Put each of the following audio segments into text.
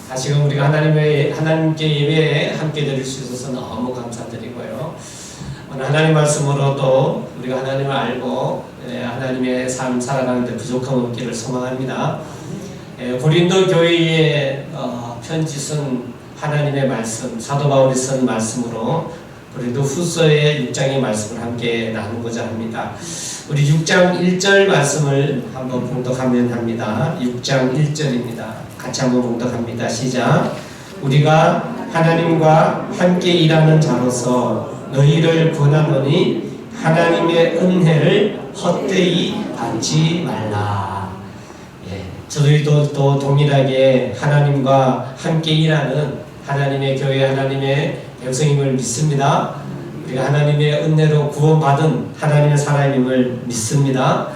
다시금 우리가 하나님께 예배에 함께 드릴 수 있어서 너무 감사드리고요. 오늘 하나님 말씀으로 또 우리가 하나님을 알고 하나님의 삶 살아가는 데 부족함 없기를 소망합니다. 고린도 교회에 편지 쓴 하나님의 말씀, 사도 바울이 쓴 말씀으로 고린도 후서의 6장의 말씀을 함께 나누고자 합니다. 우리 6장 1절 말씀을 한번 봉독하면 합니다. 6장 1절입니다. 같이 한번 봉독합니다. 시작. 우리가 하나님과 함께 일하는 자로서 너희를 권하노니 하나님의 은혜를 헛되이 받지 말라. 저희도 또 동일하게 하나님과 함께 일하는 하나님의 교회, 하나님의 백성임을 믿습니다. 우리가 하나님의 은혜로 구원받은 하나님의 사람임을 믿습니다.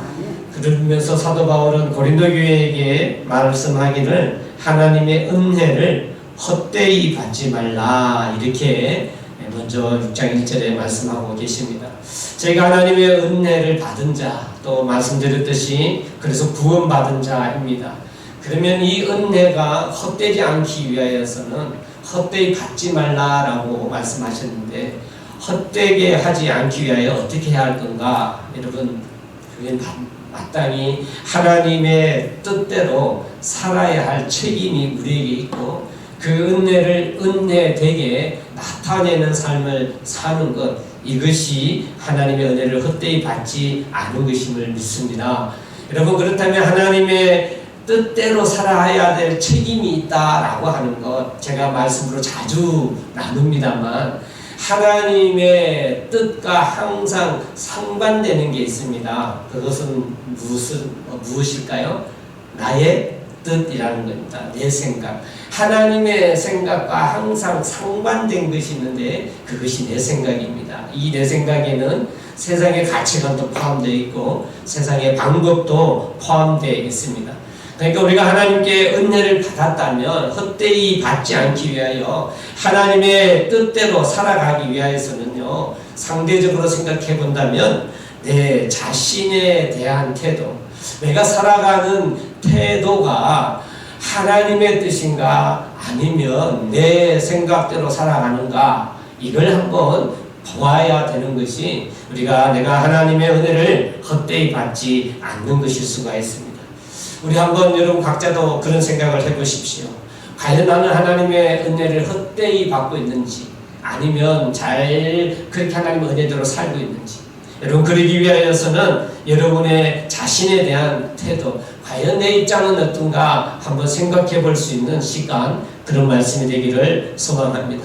그러면서 사도 바울은 고린도 교회에게 말씀하기를 하나님의 은혜를 헛되이 받지 말라, 이렇게 먼저 6장 1절에 말씀하고 계십니다. 저희가 하나님의 은혜를 받은 자, 또 말씀드렸듯이 그래서 구원받은 자입니다. 그러면 이 은혜가 헛되지 않기 위하여서는 헛되이 받지 말라라고 말씀하셨는데, 헛되게 하지 않기 위하여 어떻게 해야 할 건가? 여러분, 그게 마땅히 하나님의 뜻대로 살아야 할 책임이 우리에게 있고, 그 은혜를 은혜되게 나타내는 삶을 사는 것, 이것이 하나님의 은혜를 헛되이 받지 않은 것임을 믿습니다. 여러분, 그렇다면 하나님의 뜻대로 살아야 될 책임이 있다라고 하는 것, 제가 말씀으로 자주 나눕니다만 하나님의 뜻과 항상 상반되는 게 있습니다. 그것은 무엇일까요? 나의 뜻이라는 겁니다. 내 생각. 하나님의 생각과 항상 상반된 것이 있는데 그것이 내 생각입니다. 이 내 생각에는 세상의 가치관도 포함되어 있고 세상의 방법도 포함되어 있습니다. 그러니까 우리가 하나님께 은혜를 받았다면 헛되이 받지 않기 위하여 하나님의 뜻대로 살아가기 위해서는요, 상대적으로 생각해 본다면 내 자신에 대한 태도, 내가 살아가는 태도가 하나님의 뜻인가 아니면 내 생각대로 살아가는가, 이걸 한번 보아야 되는 것이 우리가 내가 하나님의 은혜를 헛되이 받지 않는 것일 수가 있습니다. 우리 한번 여러분 각자도 그런 생각을 해보십시오. 과연 나는 하나님의 은혜를 헛되이 받고 있는지, 아니면 잘 그렇게 하나님의 은혜대로 살고 있는지, 여러분 그러기 위하여서는 여러분의 자신에 대한 태도, 과연 내 입장은 어떤가 한번 생각해 볼 수 있는 시간, 그런 말씀이 되기를 소망합니다.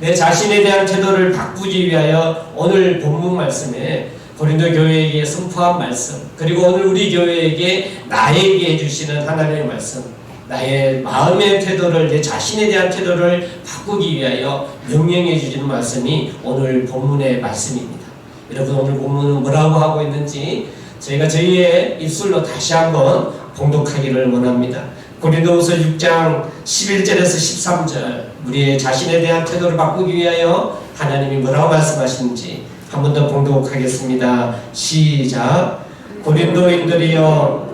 내 자신에 대한 태도를 바꾸기 위하여 오늘 본문 말씀에 고린도 교회에게 선포한 말씀, 그리고 오늘 우리 교회에게 나에게 해주시는 하나님의 말씀, 나의 마음의 태도를, 내 자신에 대한 태도를 바꾸기 위하여 명령해 주시는 말씀이 오늘 본문의 말씀입니다. 여러분, 오늘 본문은 뭐라고 하고 있는지 저희가 저희의 입술로 다시 한번 봉독하기를 원합니다. 고린도후서 6장 11절에서 13절, 우리의 자신에 대한 태도를 바꾸기 위하여 하나님이 뭐라고 말씀하시는지 한 번 더 봉독하겠습니다. 시작. 고린도인들이여,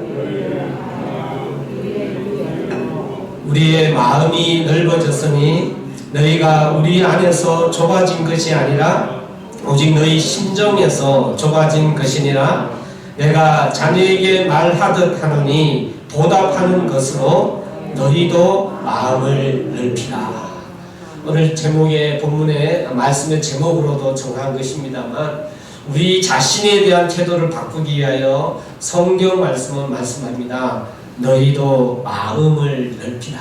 우리의 마음이 넓어졌으니 너희가 우리 안에서 좁아진 것이 아니라 오직 너희 심정에서 좁아진 것이니라. 내가 자네에게 말하듯 하노니 보답하는 것으로 너희도 마음을 넓히라. 오늘 제목의 본문의 말씀의 제목으로도 정한 것입니다만, 우리 자신에 대한 태도를 바꾸기 위하여 성경 말씀은 말씀합니다. 너희도 마음을 넓히라.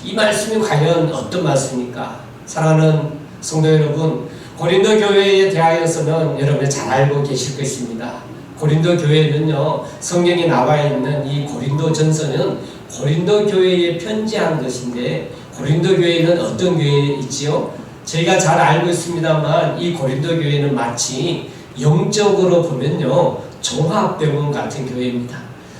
이 말씀이 과연 어떤 말씀입니까? 사랑하는 성도 여러분, 고린도 교회에 대하여서는 여러분이 잘 알고 계실 것입니다. 고린도 교회는요, 성경에 나와 있는 이 고린도 전서는 고린도 교회에 편지한 것인데, 고린도 교회는 어떤 교회이지요? 저희가 잘 알고 있습니다만 이 고린도 교회는 마치 영적으로 보면요, 종합병원 같은 교회입니다.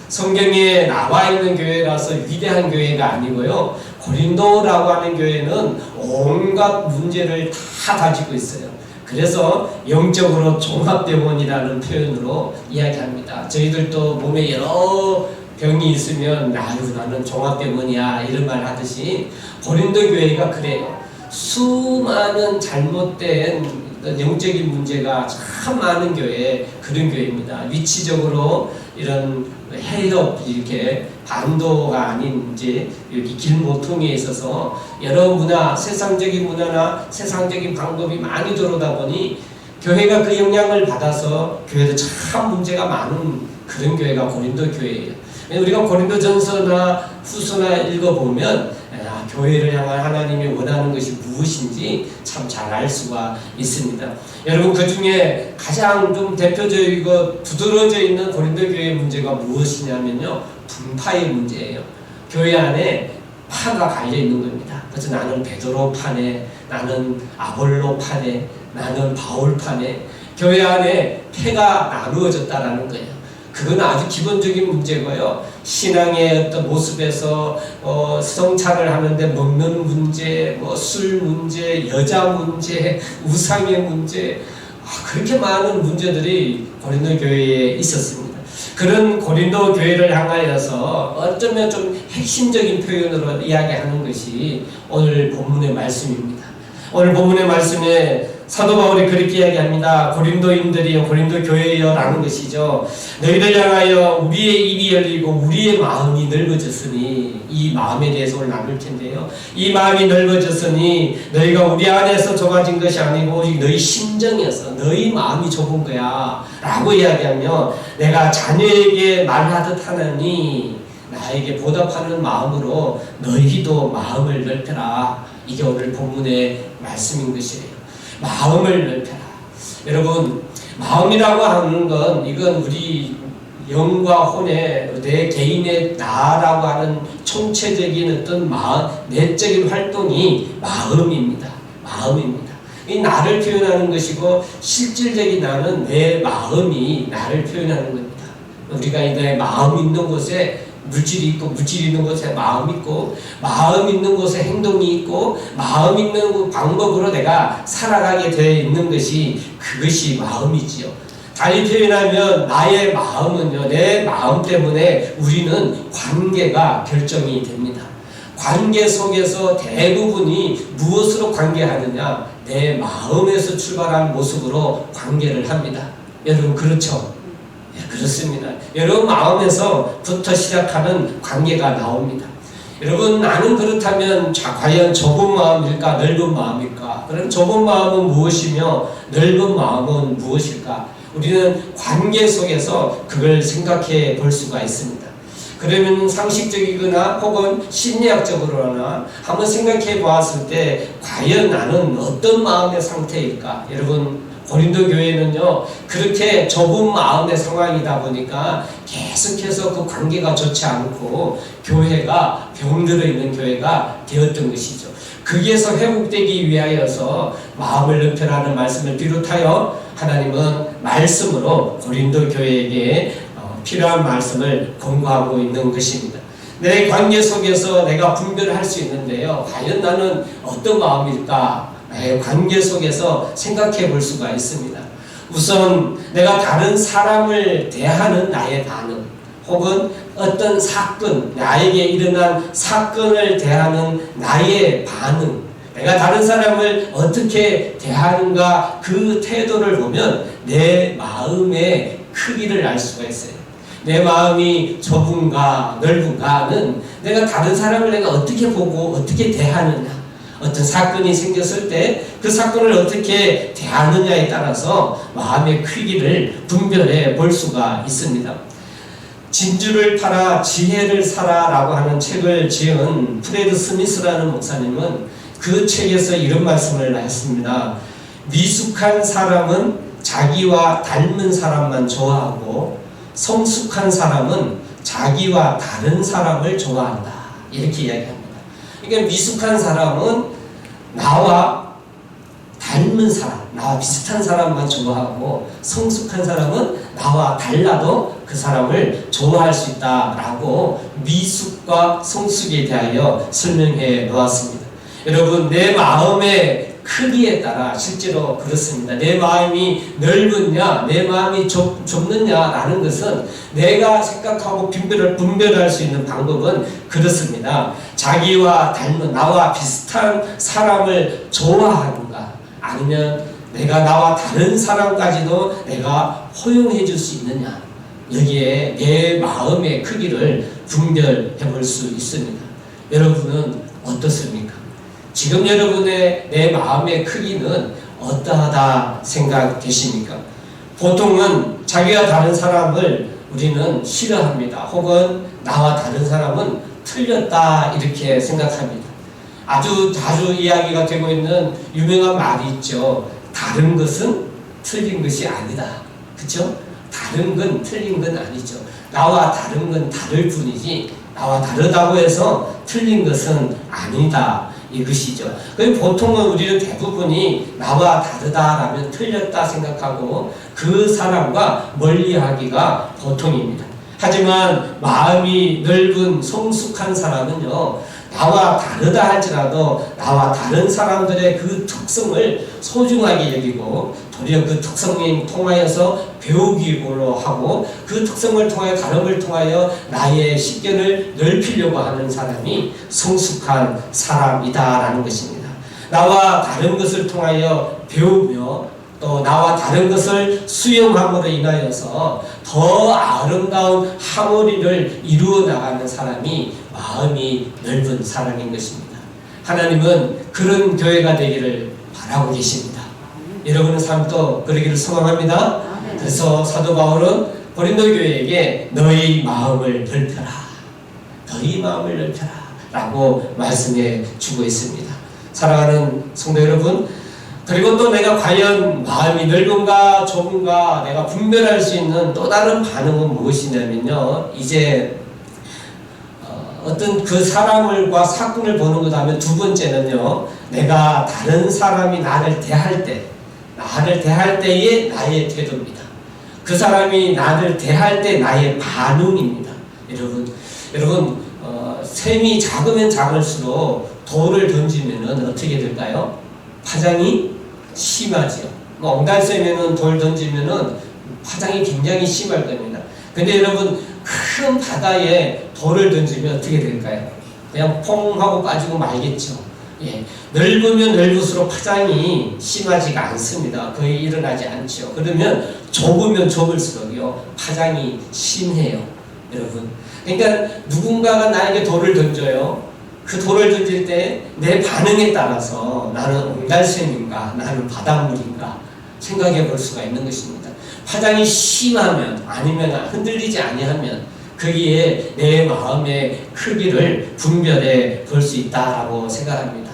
성경에 나와 있는 교회라서 위대한 교회가 아니고요, 고린도라고 하는 교회는 온갖 문제를 다 가지고 있어요. 그래서 영적으로 종합병원이라는 표현으로 이야기합니다. 저희들도 몸에 여러 병이 있으면 아유 나는 종합병원이야 이런 말 하듯이 고린도 교회가 그래요. 수많은 잘못된 영적인 문제가 참 많은 교회, 그런 교회입니다. 위치적으로 이런 해협 이렇게 반도가 아닌 이제 여기 길모퉁이에 있어서 여러 문화, 세상적인 문화나 세상적인 방법이 많이 들어오다 보니 교회가 그 영향을 받아서 교회도 참 문제가 많은 그런 교회가 고린도 교회예요. 우리가 고린도전서나 후서나 읽어보면 교회를 향한 하나님이 원하는 것이 무엇인지 참 잘 알 수가 있습니다. 여러분, 그 중에 가장 좀 대표적이고 두드러져 있는 고린도 교회의 문제가 무엇이냐면요, 분파의 문제예요. 교회 안에 파가 갈려 있는 겁니다. 그래서 나는 베드로 파네, 나는 아볼로 파네, 나는 바울 파네. 교회 안에 패가 나누어졌다라는 거예요. 그건 아주 기본적인 문제고요. 신앙의 어떤 모습에서 성찬을 하는데 먹는 문제, 술 문제, 여자 문제, 우상의 문제, 그렇게 많은 문제들이 고린도 교회에 있었습니다. 그런 고린도 교회를 향하여서 어쩌면 좀 핵심적인 표현으로 이야기하는 것이 오늘 본문의 말씀입니다. 오늘 본문의 말씀에 사도 바울이 그렇게 이야기합니다. 고린도인들이여, 고린도 교회여 라는 것이죠. 너희들 향하여 우리의 입이 열리고 우리의 마음이 넓어졌으니, 이 마음에 대해서 오늘 나눌 텐데요. 이 마음이 넓어졌으니 너희가 우리 안에서 좁아진 것이 아니고 오직 너희 심정이었어. 너희 마음이 좁은 거야 라고 이야기하며, 내가 자녀에게 말하듯 하느니 나에게 보답하는 마음으로 너희도 마음을 넓혀라. 이게 오늘 본문의 말씀인 것이에요. 마음을 넓혀라. 여러분, 마음이라고 하는 건 이건 우리 영과 혼의 내 개인의 나라고 하는 총체적인 어떤 내적인 활동이 마음입니다. 마음입니다. 이 나를 표현하는 것이고, 실질적인 나는 내 마음이 나를 표현하는 겁니다. 우리가 내 마음 있는 곳에 물질이 있고, 물질 있는 곳에 마음 있고, 마음 있는 곳에 행동이 있고, 마음 있는 방법으로 내가 살아가게 되어 있는 것이, 그것이 마음이지요. 달리 표현하면 나의 마음은요, 내 마음 때문에 우리는 관계가 결정이 됩니다. 관계 속에서 대부분이 무엇으로 관계하느냐, 내 마음에서 출발한 모습으로 관계를 합니다. 여러분, 그렇죠? 그렇습니다. 여러분 마음에서부터 시작하는 관계가 나옵니다. 여러분, 나는 그렇다면 과연 좁은 마음일까, 넓은 마음일까? 그럼 좁은 마음은 무엇이며 넓은 마음은 무엇일까? 우리는 관계 속에서 그걸 생각해 볼 수가 있습니다. 그러면 상식적이거나 혹은 심리학적으로나 한번 생각해 보았을 때 과연 나는 어떤 마음의 상태일까? 여러분, 고린도 교회는요, 그렇게 좁은 마음의 상황이다 보니까 계속해서 그 관계가 좋지 않고 교회가 병들어 있는 교회가 되었던 것이죠. 거기에서 회복되기 위하여서 마음을 넓혀라는 말씀을 비롯하여 하나님은 말씀으로 고린도 교회에게 필요한 말씀을 공부하고 있는 것입니다. 내 관계 속에서 내가 분별할 수 있는데요, 과연 나는 어떤 마음일까? 관계 속에서 생각해 볼 수가 있습니다. 우선 내가 다른 사람을 대하는 나의 반응, 혹은 어떤 사건, 나에게 일어난 사건을 대하는 나의 반응, 내가 다른 사람을 어떻게 대하는가, 그 태도를 보면 내 마음의 크기를 알 수가 있어요. 내 마음이 좁은가 넓은가는 내가 다른 사람을 내가 어떻게 보고 어떻게 대하느냐, 어떤 사건이 생겼을 때 그 사건을 어떻게 대하느냐에 따라서 마음의 크기를 분별해 볼 수가 있습니다. 진주를 팔아 지혜를 사라 라고 하는 책을 지은 프레드 스미스라는 목사님은 그 책에서 이런 말씀을 했습니다. 미숙한 사람은 자기와 닮은 사람만 좋아하고 성숙한 사람은 자기와 다른 사람을 좋아한다. 이렇게 이야기합니다. 그러니까 미숙한 사람은 나와 닮은 사람, 나와 비슷한 사람만 좋아하고, 성숙한 사람은 나와 달라도 그 사람을 좋아할 수 있다라고 미숙과 성숙에 대하여 설명해 놓았습니다. 여러분, 내 마음의 크기에 따라 실제로 그렇습니다. 내 마음이 넓으냐, 내 마음이 좁느냐라는 것은 내가 생각하고 분별할 수 있는 방법은 그렇습니다. 자기와 닮은, 나와 비슷한 사람을 좋아하는가, 아니면 내가 나와 다른 사람까지도 내가 허용해 줄 수 있느냐, 여기에 내 마음의 크기를 분별해 볼 수 있습니다. 여러분은 어떻습니까? 지금 여러분의 내 마음의 크기는 어떠하다 생각되십니까? 보통은 자기와 다른 사람을 우리는 싫어합니다. 혹은 나와 다른 사람은 틀렸다 이렇게 생각합니다. 아주 자주 이야기가 되고 있는 유명한 말이 있죠. 다른 것은 틀린 것이 아니다. 그렇죠? 다른 건 틀린 건 아니죠. 나와 다른 건 다를 뿐이지 나와 다르다고 해서 틀린 것은 아니다 이것이죠. 보통은 우리는 대부분이 나와 다르다라면 틀렸다 생각하고 그 사람과 멀리하기가 보통입니다. 하지만 마음이 넓은 성숙한 사람은요, 나와 다르다 할지라도 나와 다른 사람들의 그 특성을 소중하게 여기고 도리어 그 특성을 통하여서 배우기로 하고 그 특성을 통하여 다름을 통하여 나의 식견을 넓히려고 하는 사람이 성숙한 사람이다라는 것입니다. 나와 다른 것을 통하여 배우며 또 나와 다른 것을 수용함으로 인하여서 더 아름다운 하모니를 이루어 나가는 사람이 마음이 넓은 사람인 것입니다. 하나님은 그런 교회가 되기를 바라고 계십니다. 여러분의 삶도 그러기를 소망합니다. 그래서 사도 바울은 고린도 교회에게 너희 마음을 넓혀라, 너희 마음을 넓혀라 라고 말씀해 주고 있습니다. 사랑하는 성도 여러분, 그리고 또 내가 과연 마음이 넓은가 좁은가 내가 분별할 수 있는 또 다른 반응은 무엇이냐면요, 이제 어떤 그 사람과 사건을 보는 것 하면 두 번째는요, 내가 다른 사람이 나를 대할 때의 나의 태도입니다. 그 사람이 나를 대할 때 나의 반응입니다. 여러분 샘이 작으면 작을수록 돌을 던지면 어떻게 될까요? 파장이 심하지요. 옹달샘에는 돌 던지면은 파장이 굉장히 심할 겁니다. 근데 여러분 큰 바다에 돌을 던지면 어떻게 될까요? 그냥 퐁 하고 빠지고 말겠죠. 예. 넓으면 넓을수록 파장이 심하지가 않습니다. 거의 일어나지 않죠. 그러면 좁으면 좁을수록요 파장이 심해요. 여러분. 그러니까 누군가가 나에게 돌을 던져요. 그 돌을 던질 때 내 반응에 따라서 나는 옹달샘인가 나는 바닷물인가 생각해 볼 수가 있는 것입니다. 파장이 심하면 아니면 흔들리지 아니하면 거기에 내 마음의 크기를 분별해 볼 수 있다라고 생각합니다.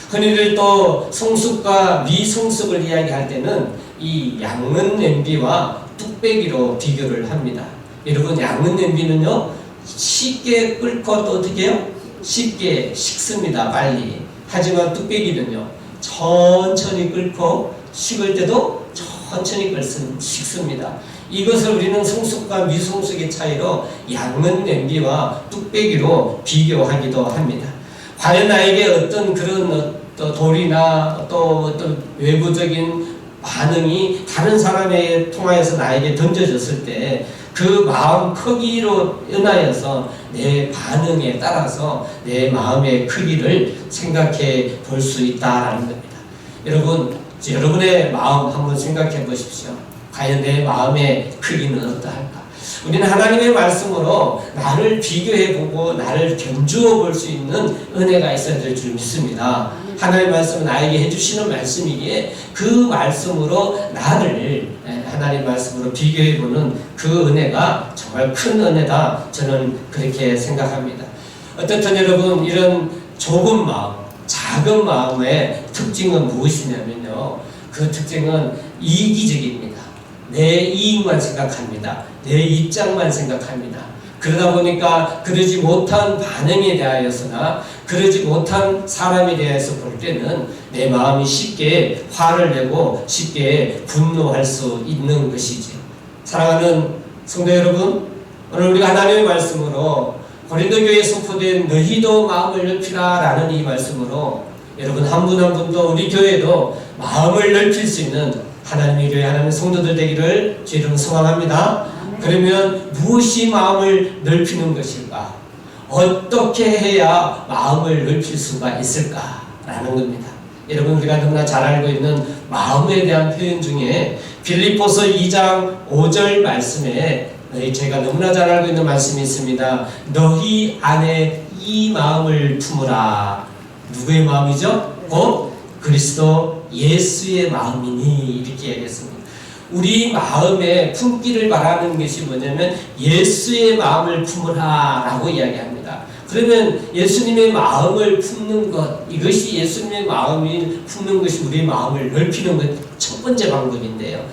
흔히들 또 성숙과 미성숙을 이야기할 때는 이 양은 냄비와 뚝배기로 비교를 합니다. 여러분 양은 냄비는요 쉽게 끓고 또 어떻게 해요? 쉽게 식습니다. 빨리. 하지만 뚝배기는요 천천히 끓고 식을 때도 천천히 식습니다. 이것을 우리는 성숙과 미성숙의 차이로 양은 냄비와 뚝배기로 비교하기도 합니다. 과연 나에게 어떤 그런 돌이나 또 어떤 외부적인 반응이 다른 사람에 통하여서 나에게 던져졌을 때 그 마음 크기로 인하여서 내 반응에 따라서 내 마음의 크기를 생각해 볼 수 있다라는 겁니다. 여러분, 여러분의 마음 한번 생각해 보십시오. 과연 내 마음의 크기는 어떠할까? 우리는 하나님의 말씀으로 나를 비교해보고 나를 견주어 볼 수 있는 은혜가 있어야 될 줄 믿습니다. 하나님의 말씀은 나에게 해주시는 말씀이기에 그 말씀으로 나를 하나님의 말씀으로 비교해보는 그 은혜가 정말 큰 은혜다. 저는 그렇게 생각합니다. 어떻든 여러분 이런 좁은 마음, 작은 마음의 특징은 무엇이냐면요. 그 특징은 이기적입니다. 내 이익만 생각합니다. 내 입장만 생각합니다. 그러다 보니까 그러지 못한 반응에 대하여서나 그러지 못한 사람에 대해서 볼 때는 내 마음이 쉽게 화를 내고 쉽게 분노할 수 있는 것이죠. 사랑하는 성도 여러분, 오늘 우리가 하나님의 말씀으로 고린도 교회에 선포된 너희도 마음을 넓히라 라는 이 말씀으로 여러분 한 분 한 분도 우리 교회도 마음을 넓힐 수 있는 하나님의 교회 하나님의 성도들 되기를 주 이름으로 소망합니다. 그러면 무엇이 마음을 넓히는 것일까? 어떻게 해야 마음을 넓힐 수가 있을까라는 겁니다. 여러분 우리가 너무나 잘 알고 있는 마음에 대한 표현 중에 빌립보서 2장 5절 말씀에 제가 너무나 잘 알고 있는 말씀이 있습니다. 너희 안에 이 마음을 품으라. 누구의 마음이죠? 곧 그리스도 예수의 마음이니 이렇게 얘기했습니다. 우리 마음에 품기를 바라는 것이 뭐냐면 예수의 마음을 품으라 라고 이야기합니다. 그러면 예수님의 마음을 품는 것, 이것이 예수님의 마음을 품는 것이 우리의 마음을 넓히는 것 첫 번째 방법인데요.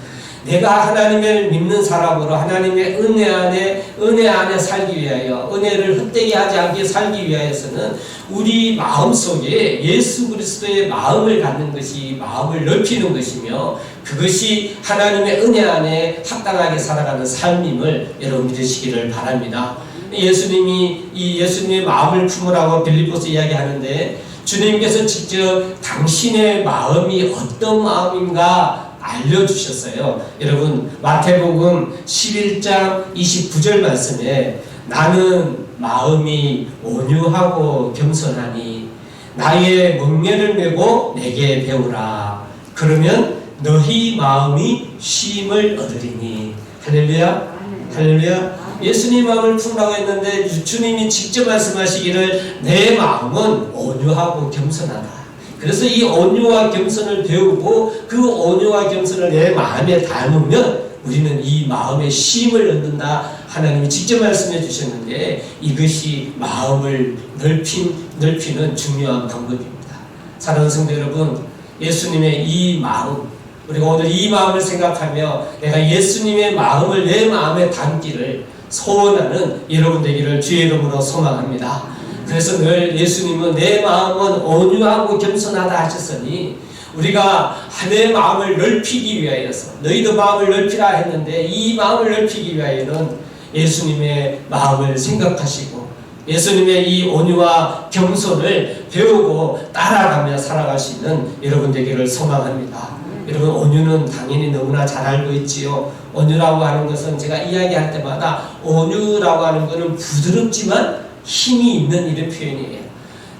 내가 하나님을 믿는 사람으로 하나님의 은혜 안에 살기 위하여 은혜를 헛되게 하지 않게 살기 위하여서는 우리 마음속에 예수 그리스도의 마음을 갖는 것이 마음을 넓히는 것이며 그것이 하나님의 은혜 안에 합당하게 살아가는 삶임을 여러분 믿으시기를 바랍니다. 예수님이 이 예수님의 마음을 품으라고 빌립보서 이야기하는데 주님께서 직접 당신의 마음이 어떤 마음인가 알려주셨어요. 여러분 마태복음 11장 29절 말씀에 나는 마음이 온유하고 겸손하니 나의 멍에를 메고 내게 배우라. 그러면 너희 마음이 쉼을 얻으리니. 할렐루야. 할렐루야. 예수님 마음을 품으라고 했는데 주님이 직접 말씀하시기를 내 마음은 온유하고 겸손하다. 그래서 이 온유와 겸손을 배우고 그 온유와 겸손을 내 마음에 담으면 우리는 이 마음의 쉼을 얻는다. 하나님이 직접 말씀해 주셨는데 이것이 마음을 넓히는 중요한 방법입니다. 사랑하는 성도 여러분, 예수님의 이 마음, 우리가 오늘 이 마음을 생각하며 내가 예수님의 마음을 내 마음에 담기를 소원하는 여러분 되기를 주의 이름으로 소망합니다. 그래서 늘 예수님은 내 마음은 온유하고 겸손하다 하셨으니 우리가 내 마음을 넓히기 위하여서 너희도 마음을 넓히라 했는데 이 마음을 넓히기 위하여는 예수님의 마음을 생각하시고 예수님의 이 온유와 겸손을 배우고 따라가며 살아갈 수 있는 여러분 되기를 소망합니다. 여러분 온유는 당연히 너무나 잘 알고 있지요. 온유라고 하는 것은 제가 이야기할 때마다 온유라고 하는 것은 부드럽지만 힘이 있는 이런 표현이에요.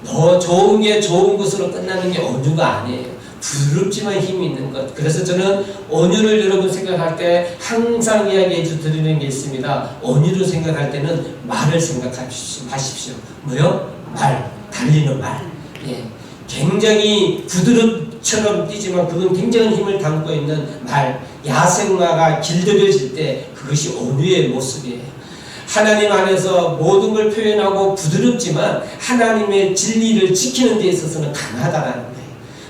더 좋은 게 좋은 것으로 끝나는 게 온유가 아니에요. 부드럽지만 힘이 있는 것. 그래서 저는 온유를 여러분 생각할 때 항상 이야기해 드리는 게 있습니다. 온유를 생각할 때는 말을 생각하십시오. 뭐요? 말. 달리는 말. 예. 굉장히 부드럽처럼 뛰지만 그건 굉장한 힘을 담고 있는 말. 야생마가 길들여질 때 그것이 온유의 모습이에요. 하나님 안에서 모든 걸 표현하고 부드럽지만 하나님의 진리를 지키는 데 있어서는 강하다라는 거예요.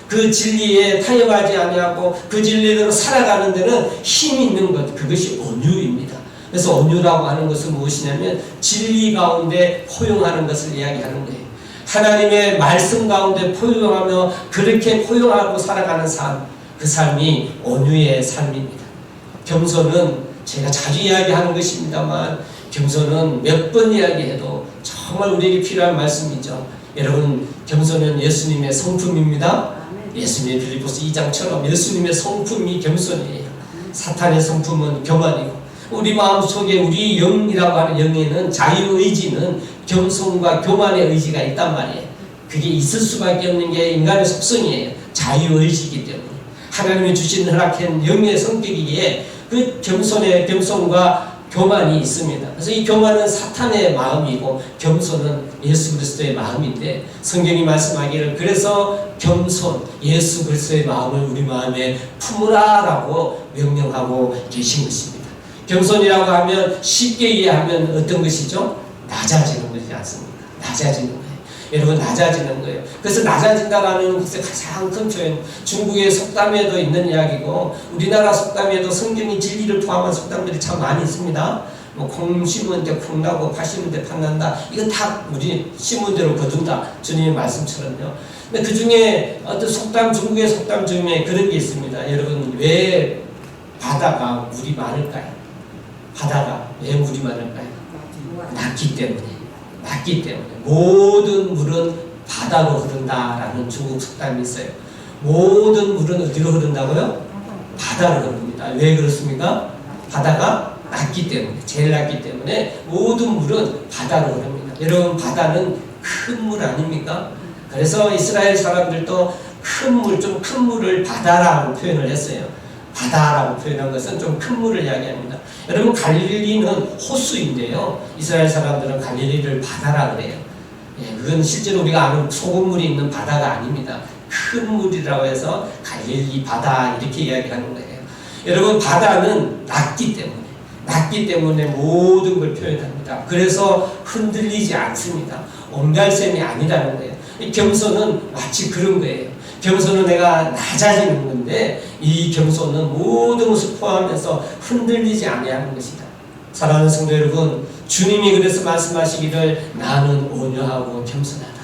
그 진리에 타협하지 아니하고 그 진리대로 살아가는 데는 힘이 있는 것, 그것이 온유입니다. 그래서 온유라고 하는 것은 무엇이냐면 진리 가운데 포용하는 것을 이야기하는 거예요. 하나님의 말씀 가운데 포용하며 그렇게 포용하고 살아가는 삶, 그 삶이 온유의 삶입니다. 겸손은 제가 자주 이야기하는 것입니다만 겸손은 몇 번 이야기해도 정말 우리에게 필요한 말씀이죠. 여러분 겸손은 예수님의 성품입니다. 예수님의 빌립보서 2장처럼 예수님의 성품이 겸손이에요. 사탄의 성품은 교만이고 우리 마음속에 우리 영이라고 하는 영에는 자유의지는 겸손과 교만의 의지가 있단 말이에요. 그게 있을 수밖에 없는 게 인간의 속성이에요. 자유의지이기 때문에 하나님이 주신 허락한 영의 성격이기에 그 겸손과 교만이 있습니다. 그래서 이 교만은 사탄의 마음이고 겸손은 예수 그리스도의 마음인데 성경이 말씀하기를 그래서 겸손, 예수 그리스도의 마음을 우리 마음에 품으라 라고 명령하고 계신 것입니다. 겸손이라고 하면 쉽게 이해하면 어떤 것이죠? 낮아지는 것이지 않습니까? 낮아지는 거예요. 여러분 낮아지는 거예요. 그래서 낮아진다라는 것의 가장 큰 표현, 중국의 속담에도 있는 이야기고 우리나라 속담에도 성경이 진리를 포함한 속담들이 참 많이 있습니다. 뭐 콩 심은 데 콩 나고 팥 심은 데 팥 난다. 이거 다 우리 심은 대로 거둔다. 주님의 말씀처럼요. 근데 그 중에 어떤 속담, 중국의 속담 중에 그런 게 있습니다. 여러분 왜 바다가 물이 많을까요? 바다가 왜 물이 많을까요? 낮기 때문에. 낮기 때문에 모든 물은 바다로 흐른다라는 중국 속담이 있어요. 모든 물은 어디로 흐른다고요? 바다로 흐릅니다. 왜 그렇습니까? 바다가 낮기 때문에, 제일 낮기 때문에 모든 물은 바다로 흐릅니다. 여러분, 바다는 큰 물 아닙니까? 그래서 이스라엘 사람들도 큰 물, 좀 큰 물을 바다라고 표현을 했어요. 바다라고 표현한 것은 좀 큰 물을 이야기합니다. 여러분, 갈릴리는 호수인데요, 이스라엘 사람들은 갈릴리를 바다라 그래요. 예, 그건 실제로 우리가 아는 소금물이 있는 바다가 아닙니다. 큰 물이라고 해서 갈릴리 바다 이렇게 이야기하는 거예요. 여러분, 바다는 낮기 때문에 모든 걸 표현합니다. 그래서 흔들리지 않습니다. 옹달샘이 아니라는 거예요. 이 겸손은 마치 그런 거예요. 겸손은 내가 낮아지는 건데, 이 겸손은 모든 것을 포함해서 흔들리지 아니하는 것이다. 사랑하는 성도 여러분, 주님이 그래서 말씀하시기를 나는 온유하고 겸손하다.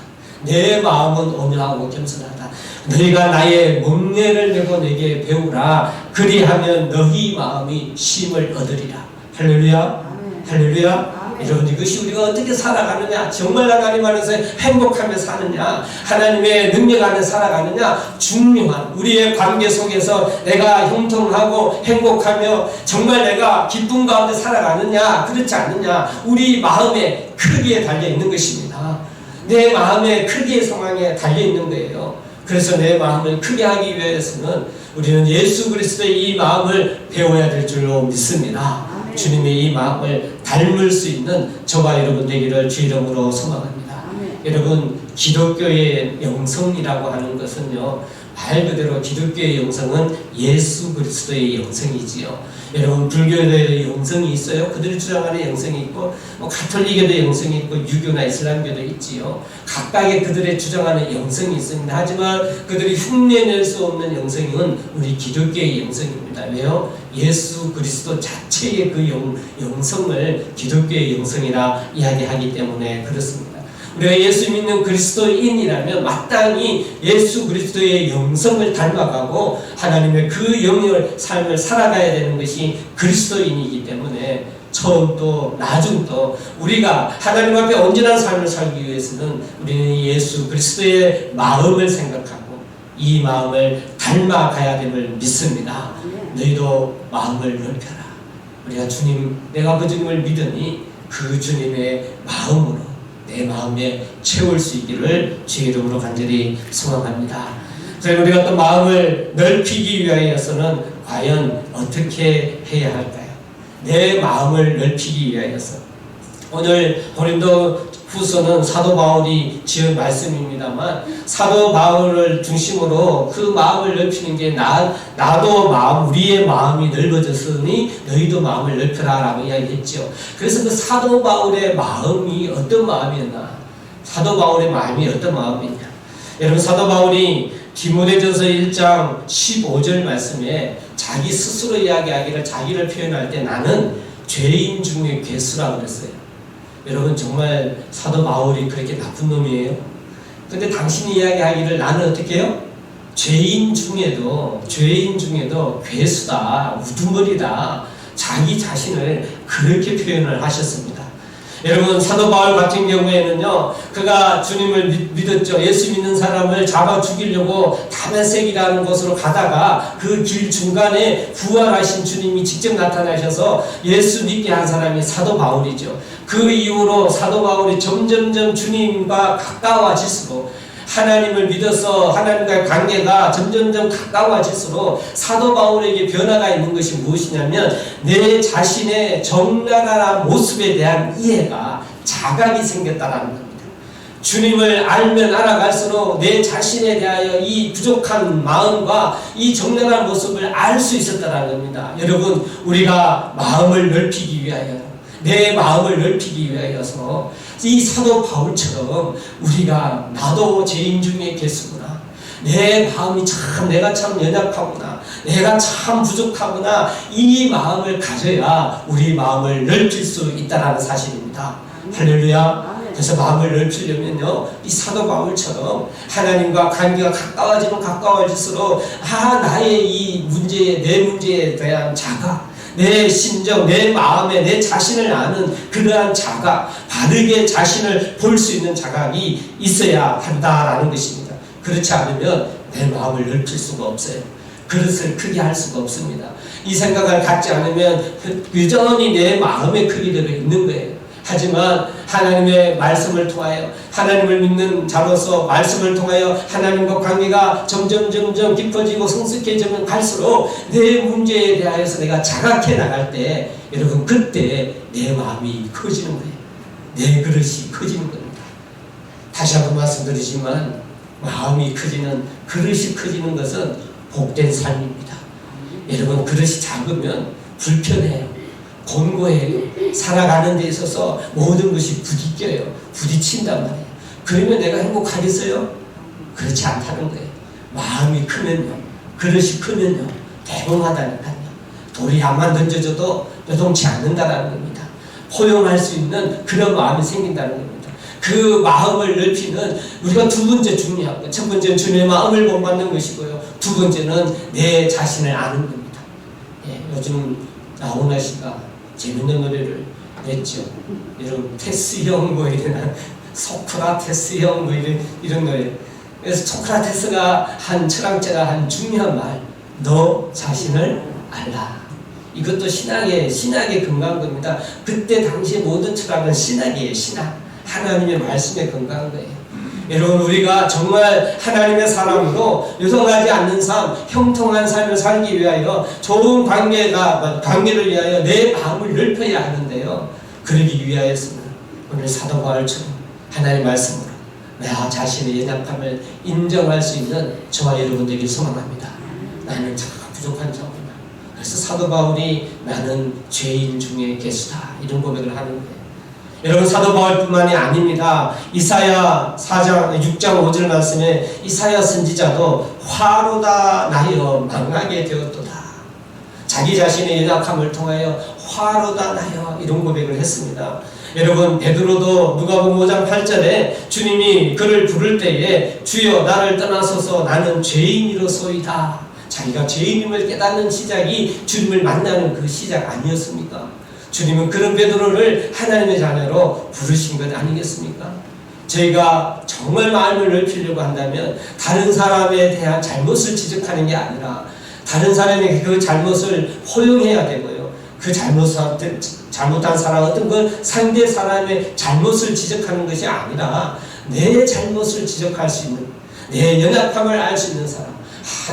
내 마음은 온유하고 겸손하다. 너희가 나의 멍에를 메고 내게 배우라. 그리하면 너희 마음이 쉼을 얻으리라. 할렐루야. 할렐루야. 여러분, 이것이 우리가 어떻게 살아가느냐, 정말 하나님 안에서 행복하며 사느냐, 하나님의 능력 안에 살아가느냐, 중요한 우리의 관계 속에서 내가 형통하고 행복하며 정말 내가 기쁨 가운데 살아가느냐, 그렇지 않느냐, 우리 마음의 크기에 달려있는 것입니다. 내 마음의 크기의 상황에 달려있는 거예요. 그래서 내 마음을 크게 하기 위해서는 우리는 예수 그리스도의 이 마음을 배워야 될 줄로 믿습니다. 주님의 이 마음을 닮을 수 있는 저와 여러분 되기를 주 이름으로 소망합니다. 여러분, 기독교의 영성이라고 하는 것은요, 말 그대로 기독교의 영성은 예수 그리스도의 영성이지요. 여러분, 불교에도 영성이 있어요. 그들이 주장하는 영성이 있고, 가톨릭에도 영성이 있고, 유교나 이슬람교도 있지요. 각각의 그들의 주장하는 영성이 있습니다. 하지만 그들이 흉내낼 수 없는 영성은 우리 기독교의 영성입니다. 왜요? 예수 그리스도 자체의 그 영성을 기독교의 영성이라 이야기하기 때문에 그렇습니다. 우리가 예수 믿는 그리스도인이라면 마땅히 예수 그리스도의 영성을 닮아가고 하나님의 그 영의 삶을 살아가야 되는 것이 그리스도인이기 때문에 처음도 나중도 우리가 하나님 앞에 온전한 삶을 살기 위해서는 우리는 예수 그리스도의 마음을 생각하고 이 마음을 닮아가야 됨을 믿습니다. 너희도 마음을 넓혀라. 우리가 주님, 내가 그 주님을 믿으니 그 주님의 마음으로 내 마음에 채울 수 있기를 주의 이름으로 간절히 소망합니다. 그래서 우리가 또 마음을 넓히기 위하여서는 과연 어떻게 해야 할까요? 내 마음을 넓히기 위하여서 오늘 고린도 후서는 사도 바울이 지은 말씀입니다만, 사도 바울을 중심으로 그 마음을 넓히는 게 나도 우리의 마음이 넓어졌으니 너희도 마음을 넓혀라 라고 이야기했죠. 그래서 그 사도 바울의 마음이 어떤 마음이었나? 사도 바울의 마음이 어떤 마음이냐? 여러분, 사도 바울이 디모데전서 1장 15절 말씀에 자기 스스로 이야기하기를, 자기를 표현할 때 나는 죄인 중에 괴수라고 그랬어요. 여러분, 정말 사도 바울이 그렇게 나쁜 놈이에요? 근데 당신이 이야기하기를 나는 어떻게 해요? 죄인 중에도 괴수다, 우두머리다, 자기 자신을 그렇게 표현을 하셨습니다. 여러분, 사도 바울 같은 경우에는요, 그가 주님을 믿었죠. 예수 믿는 사람을 잡아 죽이려고 다메섹이라는 곳으로 가다가 그 길 중간에 부활하신 주님이 직접 나타나셔서 예수 믿게 한 사람이 사도 바울이죠. 그 이후로 사도 바울이 점점점 주님과 가까워질수록, 하나님을 믿어서 하나님과의 관계가 점점점 가까워질수록 사도 바울에게 변화가 있는 것이 무엇이냐면, 내 자신의 적나라한 모습에 대한 이해가, 자각이 생겼다라는 겁니다. 주님을 알면 알아갈수록 내 자신에 대하여 이 부족한 마음과 이 적나라한 모습을 알 수 있었다는 겁니다. 여러분, 우리가 마음을 넓히기 위하여, 내 마음을 넓히기 위하여서 이 사도 바울처럼 우리가 나도 죄인 중에 괴수구나, 내 마음이 참, 내가 참 연약하구나, 내가 참 부족하구나, 이 마음을 가져야 우리 마음을 넓힐 수 있다는 사실입니다. 할렐루야. 그래서 마음을 넓히려면요, 이 사도 바울처럼 하나님과 관계가 가까워질수록 나의 이 문제에, 내 문제에 대한 자각, 내 심정, 내 마음에 내 자신을 아는 그러한 자각, 바르게 자신을 볼 수 있는 자각이 있어야 한다라는 것입니다. 그렇지 않으면 내 마음을 넓힐 수가 없어요. 그릇을 크게 할 수가 없습니다. 이 생각을 갖지 않으면 여전히 내 마음의 크기대로 있는 거예요. 하지만 하나님의 말씀을 통하여 하나님을 믿는 자로서 말씀을 통하여 하나님과 관계가 점점 깊어지고 성숙해지면 갈수록 내 문제에 대하여서 내가 자각해 나갈 때 여러분 그때 내 마음이 커지는 거예요. 내 그릇이 커지는 겁니다. 다시 한번 말씀드리지만 마음이 커지는 그릇이 커지는 것은 복된 삶입니다. 여러분 그릇이 작으면 불편해요. 곤고해요. 살아가는 데 있어서 모든 것이 부딪혀요. 부딪힌단 말이에요. 그러면 내가 행복하겠어요? 그렇지 않다는 거예요. 마음이 크면요, 그릇이 크면요, 대범하다니까요. 돌이 암만 던져줘도 요동치 않는다는 겁니다. 포용할 수 있는 그런 마음이 생긴다는 겁니다. 그 마음을 넓히는 우리가 두 번째 중요한 것. 첫 번째는 주님의 마음을 본받는 것이고요. 두 번째는 내 자신을 아는 겁니다. 예, 요즘 나훈아 씨가 재밌는 노래를 냈죠. 여러분 테스형 뭐 이런 소크라테스형 뭐 이런 노래. 그래서 소크라테스가 한 철학자가 한 중요한 말, 너 자신을 알라. 이것도 신학의 근거한 겁니다. 그때 당시 모든 철학은 신학이에요. 신학. 하나님의 말씀에 근거한 거예요. 여러분 우리가 정말 하나님의 사람으로 요동하지 않는 삶, 형통한 삶을 살기 위하여 좋은 관계를 위하여 내 마음을 넓혀야 하는데요. 그러기 위하여서는 오늘 사도 바울처럼 하나님의 말씀으로 나 자신의 연약함을 인정할 수 있는 저와 여러분들에게 소망합니다. 나는 참 부족한 자구나. 그래서 사도 바울이 나는 죄인 중에 괴수다 이런 고백을 하는 거예요. 여러분 사도 바울뿐만이 아닙니다. 이사야 4장 6장 5절 말씀에 이사야 선지자도 화로다 나여 망하게 되었도다. 자기 자신의 연약함을 통하여 화로다 나여 이런 고백을 했습니다. 여러분 베드로도 누가복음 5장 8절에 주님이 그를 부를 때에 주여 나를 떠나소서 나는 죄인이로소이다. 자기가 죄인임을 깨닫는 시작이 주님을 만나는 그 시작 아니었습니까? 주님은 그런 베드로를 하나님의 자녀로 부르신 것 아니겠습니까? 저희가 정말 마음을 넓히려고 한다면 다른 사람에 대한 잘못을 지적하는 게 아니라 다른 사람의 그 잘못을 허용해야 되고요. 그 잘못한 사람 어떤 그 상대 사람의 잘못을 지적하는 것이 아니라 내 잘못을 지적할 수 있는 내 연약함을 알 수 있는 사람,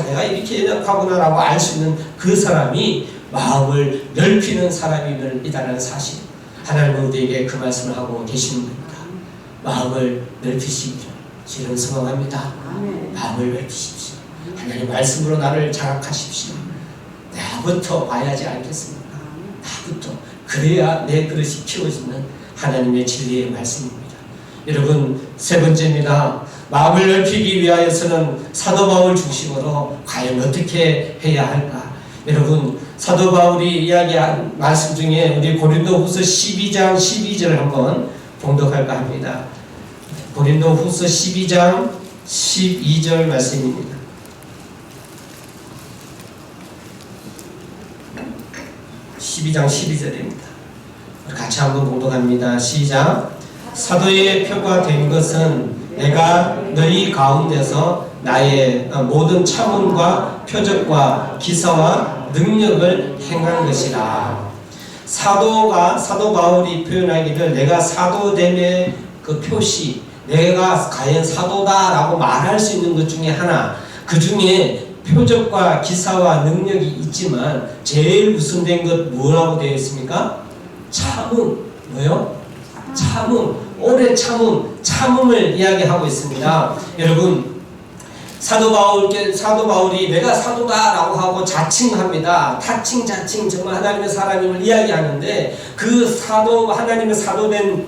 내가 이렇게 연약하구나라고 알 수 있는 그 사람이 마음을 넓히는 사람임을 이다라는 사실, 하나님은 우리에게 그 말씀을 하고 계시는 겁니다. 마음을 넓히시기를 저는 소망합니다. 마음을 넓히십시오. 하나님 말씀으로 나를 자각하십시오. 나부터 봐야지 않겠습니까? 나부터. 그래야 내 그릇이 키워지는 하나님의 진리의 말씀입니다. 여러분 세 번째입니다. 마음을 넓히기 위하여서는 사도 바울 중심으로 과연 어떻게 해야 할까? 여러분 사도 바울이 이야기한 말씀 중에 우리 고린도후서 12장 12절을 한번 봉독할까 합니다. 고린도후서 12장 12절 말씀입니다. 12장 12절입니다. 같이 한번 봉독합니다. 시작. 사도의 표가 된 것은 내가 너희 가운데서 나의 모든 차문과 표적과 기사와 능력을 행한 것이라. 사도 바울이 표현하기를 내가 사도됨의 그 표시, 내가 과연 사도다라고 말할 수 있는 것 중에 하나, 그 중에 표적과 기사와 능력이 있지만 제일 우선된 것 뭐라고 되어 있습니까? 참음. 뭐요? 참음. 오래 참음을 이야기하고 있습니다. 여러분 사도 바울이 내가 사도다라고 하고 자칭합니다. 자칭 정말 하나님의 사람임을 이야기하는데 그 하나님의 사도된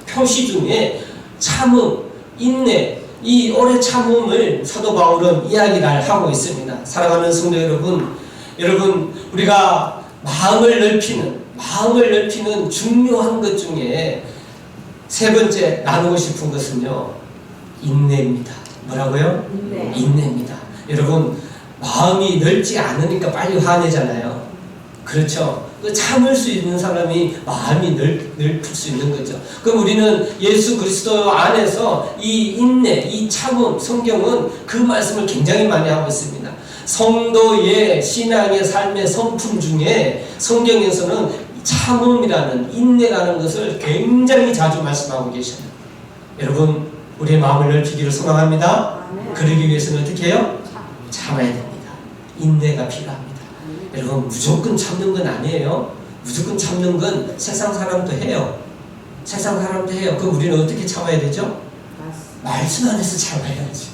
표시 중에 참음, 인내, 이 오래 참음을 사도 바울은 이야기를 하고 있습니다. 사랑하는 성도 여러분 우리가 마음을 넓히는 중요한 것 중에 세 번째 나누고 싶은 것은요, 인내입니다. 뭐라고요? 인내입니다. 여러분 마음이 넓지 않으니까 빨리 화내잖아요. 그렇죠. 그 참을 수 있는 사람이 마음이 넓을 수 있는 거죠. 그럼 우리는 예수 그리스도 안에서 이 인내, 이 참음, 성경은 그 말씀을 굉장히 많이 하고 있습니다. 성도의 신앙의 삶의 성품 중에 성경에서는 참음이라는, 인내라는 것을 굉장히 자주 말씀하고 계셔요. 여러분, 우리의 마음을 넓히기를 소망합니다. 그러기 위해서는 어떻게 해요? 참아야 됩니다. 인내가 필요합니다. 여러분, 무조건 참는 건 아니에요. 무조건 참는 건 세상 사람도 해요. 세상 사람도 해요. 그럼 우리는 어떻게 참아야 되죠? 말씀 안에서 참아야지.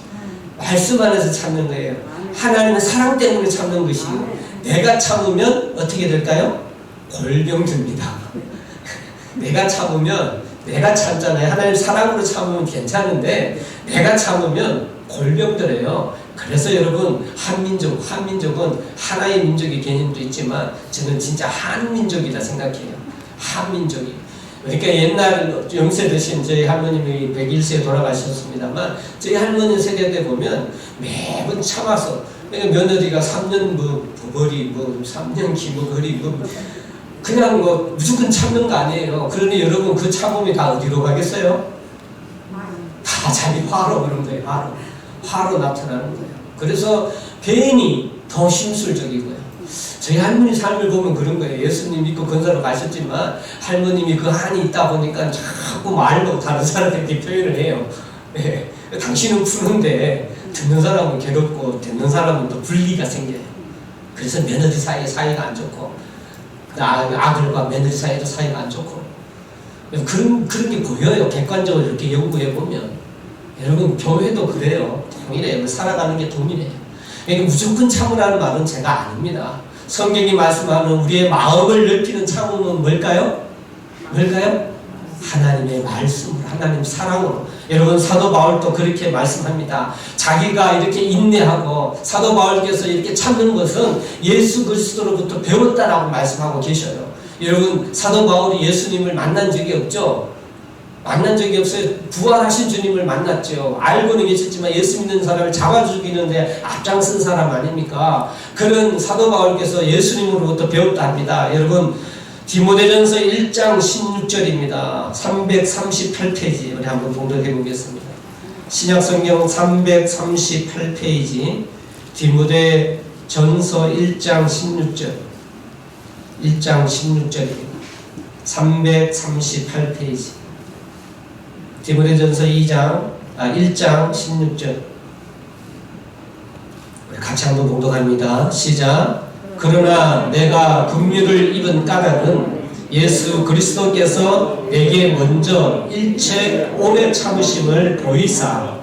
말씀 안에서 참는 거예요. 하나님은 사랑 때문에 참는 것이요. 내가 참으면 어떻게 될까요? 골병듭니다. 내가 참으면, 내가 참잖아요. 하나님 사랑으로 참으면 괜찮은데 내가 참으면 골병들어요. 그래서 여러분, 한민족은 하나의 민족의 개념도 있지만 저는 진짜 한민족이다 생각해요. 한민족이. 그러니까 옛날 영세 드신 저희 할머님이 101세에 돌아가셨습니다만 저희 할머니 세대 때 보면 매번 참아서, 며느리가 3년 버리 3년 기버거리 그냥 무조건 참는 거 아니에요. 그러니 여러분, 그 참음이 다 어디로 가겠어요? 다 자기 화로 그런 거예요. 화로 나타나는 거예요. 그래서 괜히 더 심술적이고요. 저희 할머니 삶을 보면 그런 거예요. 예수님 믿고 건사로 가셨지만 할머님이 그 한이 있다 보니까 자꾸 말로 다른 사람에게 표현을 해요. 네. 당신은 푸는데 듣는 사람은 괴롭고 듣는 사람은 또 분리가 생겨요. 그래서 며느리 사이에 사이가 안 좋고 아들과 며느리 사이도 사이가 안 좋고 그런 게 보여요. 객관적으로 이렇게 연구해 보면. 여러분, 교회도 그래요. 동일해요. 살아가는 게 동일해요. 그러니까 무조건 참으라는 말은 제가 아닙니다. 성경이 말씀하는 우리의 마음을 넓히는 참음은 뭘까요? 하나님의 말씀으로, 하나님 사랑으로. 여러분, 사도 바울도 그렇게 말씀합니다. 자기가 이렇게 인내하고 사도 바울께서 이렇게 참는 것은 예수 그리스도로부터 배웠다라고 말씀하고 계셔요. 여러분, 사도 바울이 예수님을 만난 적이 없죠? 만난 적이 없어요. 부활하신 주님을 만났죠. 알고는 계셨지만 예수 믿는 사람을 잡아 죽이는데 앞장선 사람 아닙니까? 그런 사도 바울께서 예수님으로부터 배웠다 합니다. 여러분, 디모데전서 1장 16절입니다. 338페이지 우리 한번 봉독해 보겠습니다. 신약성경 338페이지 디모데전서 1장 16절 1장 16절입니다. 338페이지 디모데전서 1장 16절 같이 한번 봉독합니다. 시작. 그러나 내가 긍휼을 입은 까닭은 예수 그리스도께서 내게 먼저 일체 오래 참으심을 보이사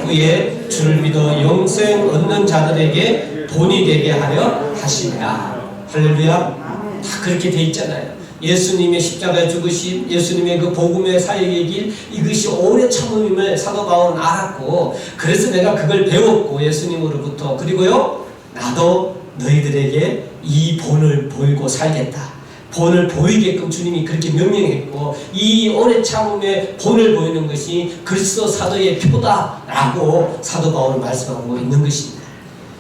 후에 주를 믿어 영생 얻는 자들에게 본이 되게 하려 하시니라. 할렐루야. 다 그렇게 돼 있잖아요. 예수님의 십자가에 죽으심, 예수님의 그 복음의 사역의 길, 이것이 오래 참음임을 사도 바울은 알았고, 그래서 내가 그걸 배웠고, 예수님으로부터. 그리고요, 나도 너희들에게 이 본을 보이고 살겠다. 본을 보이게끔 주님이 그렇게 명령했고, 이 오래 참음의 본을 보이는 것이 그리스도 사도의 표다라고 사도 바울은 말씀하고 있는 것입니다.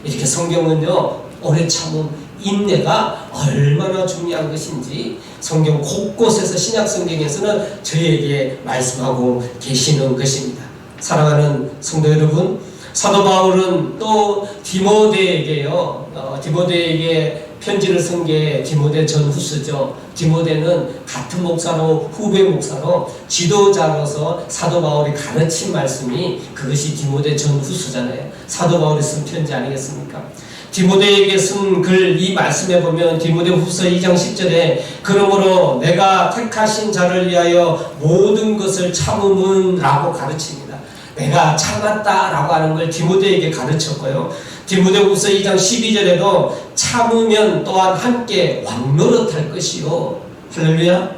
이렇게 성경은요, 오래 참음, 인내가 얼마나 중요한 것인지 성경 곳곳에서 신약 성경에서는 저희에게 말씀하고 계시는 것입니다. 사랑하는 성도 여러분, 사도 바울은 또 디모데에게요, 디모데에게 편지를 쓴 게 디모데 전후서죠. 디모데는 같은 목사로, 후배 목사로, 지도자로서 사도 바울이 가르친 말씀이 그것이 디모데 전후서잖아요. 사도 바울이 쓴 편지 아니겠습니까? 디모데에게 쓴 글 이 말씀에 보면 디모데 후서 2장 10절에 그러므로 내가 택하신 자를 위하여 모든 것을 참음은 라고 가르칩니다. 내가 참았다 라고 하는 걸 디모데에게 가르쳤고요. 디모데 후서 2장 12절에도 참으면 또한 함께 왕노릇할 것이요. 할렐루야.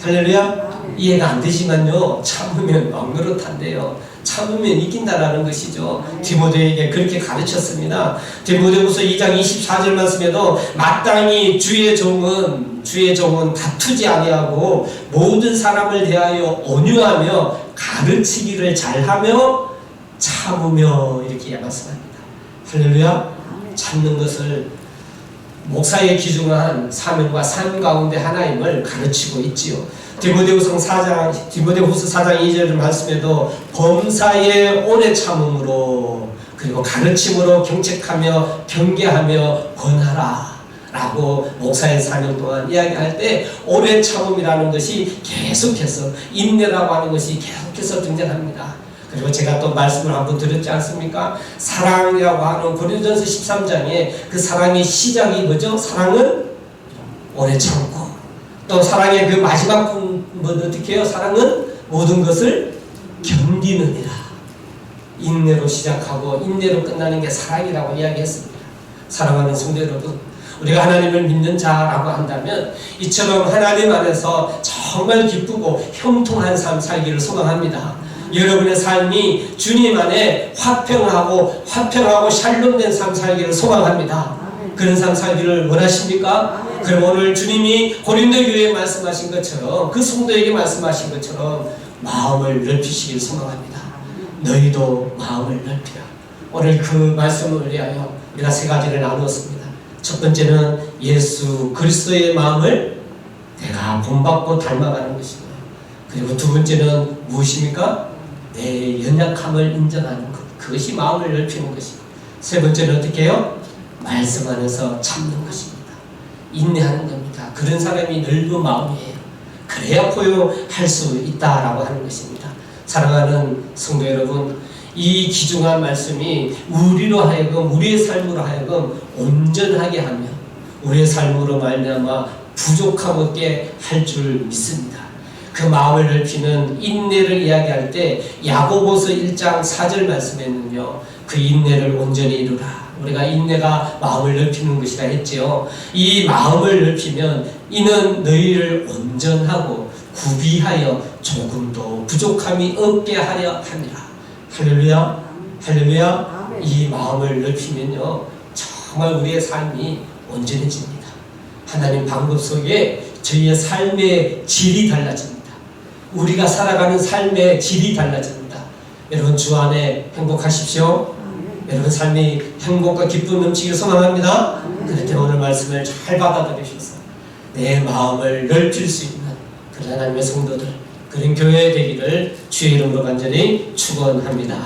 할렐루야. 이해가 안 되지만요, 참으면 왕노릇한대요. 참으면 이긴다라는 것이죠. 디모데에게 그렇게 가르쳤습니다. 디모데후서 2장 24절 말씀에도 마땅히 주의 종은 다투지 아니하고 모든 사람을 대하여 온유하며 가르치기를 잘하며 참으며 이렇게 말씀합니다. 할렐루야. 참는 것을 목사의 기중한 사명과 삶 가운데 하나임을 가르치고 있지요. 디모데후서 4장 2절 말씀에도 범사에 오래 참음으로 그리고 가르침으로 경책하며 경계하며 권하라 라고 목사의 사명 동안 이야기할 때 오래 참음이라는 것이 계속해서 인내라고 하는 것이 계속해서 등장합니다. 그리고 제가 또 말씀을 한번 드렸지 않습니까? 사랑이라고 하는 고린도전서 13장에 그 사랑의 시작이 뭐죠? 사랑은 오래 참고, 또 사랑의 그 마지막 부분 어떻게 해요? 사랑은 모든 것을 견디느니라. 인내로 시작하고 인내로 끝나는 게 사랑이라고 이야기했습니다. 사랑하는 성도 여러분, 우리가 하나님을 믿는 자라고 한다면 이처럼 하나님 안에서 정말 기쁘고 형통한 삶 살기를 소망합니다. 여러분의 삶이 주님 안에 화평하고 샬롬된 삶 살기를 소망합니다. 그런 삶 살기를 원하십니까? 그럼 오늘 주님이 고린도 교회에 말씀하신 것처럼, 그 성도에게 말씀하신 것처럼 마음을 넓히시길 소망합니다. 너희도 마음을 넓히라. 오늘 그 말씀을 위하여 우리가 세 가지를 나누었습니다. 첫 번째는 예수 그리스도의 마음을 내가 본받고 닮아가는 것입니다. 그리고 두 번째는 무엇입니까? 내 연약함을 인정하는 것. 그것이 마음을 넓히는 것입니다. 세 번째는 어떻게 해요? 말씀 안에서 참는 것입니다. 인내하는 겁니다. 그런 사람이 넓은 마음이에요. 그래야 포효할 수 있다라고 하는 것입니다. 사랑하는 성도 여러분, 이 귀중한 말씀이 우리로 하여금, 우리의 삶으로 하여금 온전하게 하며 우리의 삶으로 말미암아 부족함 없게 할 줄 믿습니다. 그 마음을 넓히는 인내를 이야기할 때 야고보서 1장 4절 말씀에는요, 그 인내를 온전히 이루라. 우리가 인내가 마음을 넓히는 것이라 했지요. 이 마음을 넓히면 이는 너희를 온전하고 구비하여 조금도 부족함이 없게 하려 함이라. 할렐루야, 할렐루야. 이 마음을 넓히면요, 정말 우리의 삶이 온전해집니다. 하나님 방법 속에 저희의 삶의 질이 달라집니다. 우리가 살아가는 삶의 질이 달라집니다. 여러분 주 안에 행복하십시오. 여러분 삶이 행복과 기쁨 넘치기를 소망합니다. 그럴 때 오늘 말씀을 잘 받아들이셔서 내 마음을 넓힐 수 있는 그런 하나님의 성도들, 그런 교회 되기를 주의 이름으로 간절히 축원합니다.